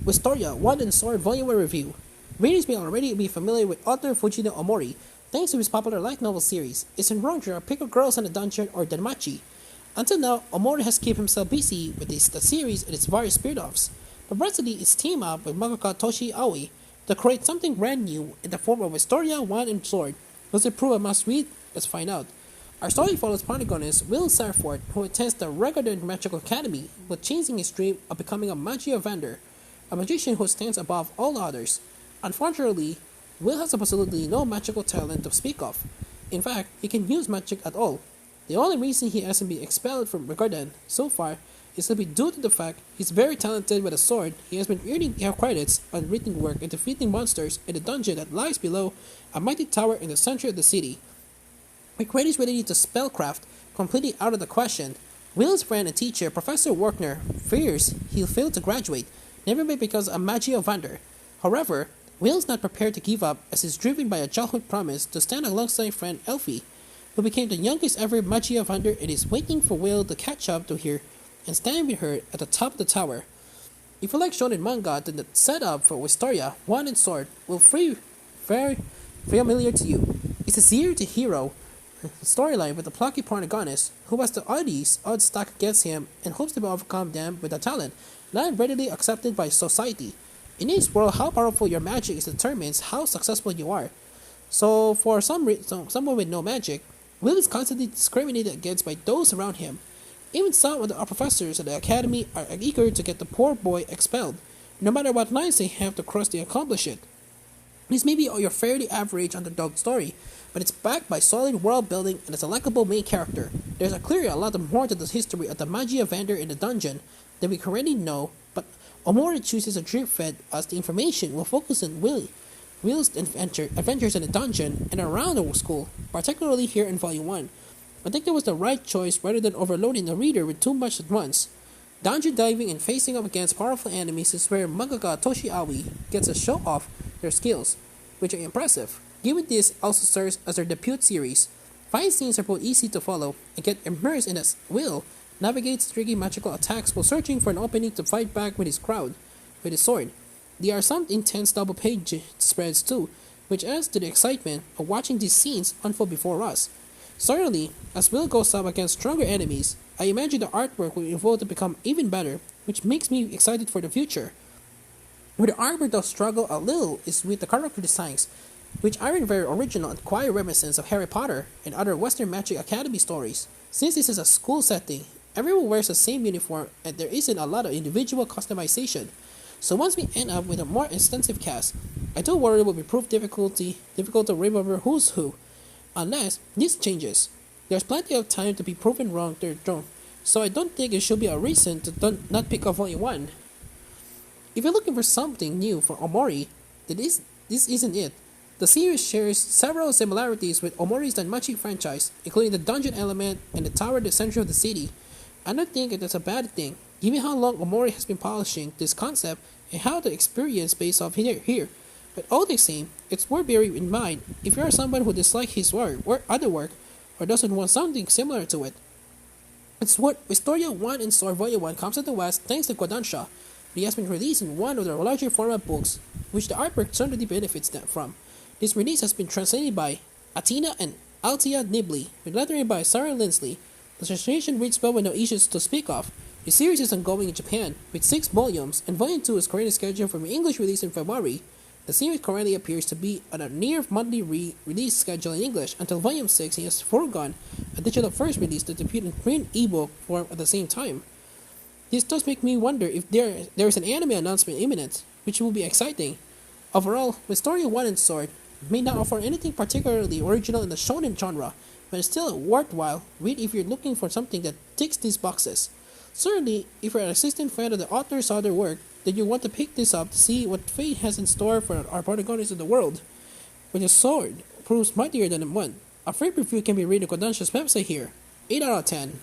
Wistoria 1 and Sword Volume 1 Review. Readers may already be familiar with author Fujino Omori, thanks to his popular light novel series. It's in genre Pick Up Girls in a Dungeon or Danmachi. Until now, Omori has kept himself busy with the series and its various spin-offs, but recently it's teamed up with mangaka Toshi Aoi to create something brand new in the form of Wistoria 1 and Sword. Does it prove a must-read? Let's find out. Our story follows protagonist Will Sarford, who attends the regular magical academy, but chasing his dream of becoming a magia vendor, a magician who stands above all others. Unfortunately, Will has absolutely no magical talent to speak of. In fact, he can use magic at all. The only reason he hasn't been expelled from Regarden so far is simply due to the fact he's very talented with a sword. He has been earning credits on written work and defeating monsters in the dungeon that lies below a mighty tower in the center of the city. With credits related to spellcraft completely out of the question, Will's friend and teacher, Professor Workner, fears he'll fail to graduate, never be because a magia vendor. However, Will's not prepared to give up as he's driven by a childhood promise to stand alongside friend Elfie, who became the youngest ever magia vendor and is waiting for Will to catch up to her and stand with her at the top of the tower. If you like shonen manga, then the setup for Wistoria 1 and Sword will be very familiar to you. It's a zero-to-hero storyline with a plucky protagonist who has the odds stacked against him and hopes to overcome them with a talent not readily accepted by society. In this world, how powerful your magic is determines how successful you are. So, for someone with no magic, Will is constantly discriminated against by those around him. Even some of the professors at the academy are eager to get the poor boy expelled, no matter what lines they have to cross to accomplish it. This may be your fairly average underdog story, but it's backed by solid world building and it's a likable main character. There's clearly a lot more to the history of the magia vendor in the dungeon than we currently know, but Omori chooses a drip fed as the information will focus on Will's adventures in the dungeon and around the school, particularly here in Volume 1. I think that was the right choice rather than overloading the reader with too much at once. Dungeon diving and facing up against powerful enemies is where mangaka Toshi Aoi gets to show off their skills, which are impressive. Given this also serves as their debut series, fight scenes are both easy to follow and get immersed in as Will navigates tricky magical attacks while searching for an opening to fight back with his sword. There are some intense double-page spreads too, which adds to the excitement of watching these scenes unfold before us. Certainly, as Will goes up against stronger enemies, I imagine the artwork will evolve to become even better, which makes me excited for the future. Where the artwork does struggle a little is with the character designs, which aren't very original and quite reminiscent of Harry Potter and other Western Magic Academy stories. Since this is a school setting, everyone wears the same uniform and there isn't a lot of individual customization. So once we end up with a more extensive cast, I do worry it will be difficult to remember who's who. Unless this changes, there's plenty of time to be proven wrong so I don't think it should be a reason to not pick up Volume 1. If you're looking for something new for Omori, then this isn't it. The series shares several similarities with Omori's Danmachi franchise, including the dungeon element and the tower at the center of the city. I don't think that's a bad thing, given how long Omori has been polishing this concept and how the experience based off here. But all the same, it's worth bearing in mind if you are someone who dislikes his work or other work or doesn't want something similar to it. It's what Wistoria 1 and Sword Volume 1 comes to the West thanks to Kodansha. It has been released in one of their larger format books, which the artwork certainly benefits them from. This release has been translated by Atina and Altia Nibley, with lettering by Sarah Lindsley. The translation reads well with no issues to speak of. The series is ongoing in Japan, with 6 volumes, and Volume 2 is currently scheduled for an English release in February. The series currently appears to be on a near monthly release schedule in English until Volume 6 has foregone a digital first release to debut in print ebook form at the same time. This does make me wonder if there is an anime announcement imminent, which will be exciting. Overall, Wistoria 1 and Sword may not offer anything particularly original in the shonen genre, but it's still a worthwhile read if you're looking for something that ticks these boxes. Certainly, if you're an existing fan of the author's other work, then you want to pick this up to see what fate has in store for our protagonists in the world. When your sword proves mightier than one, a free review can be read on Kodansha's website here. 8 out of 10.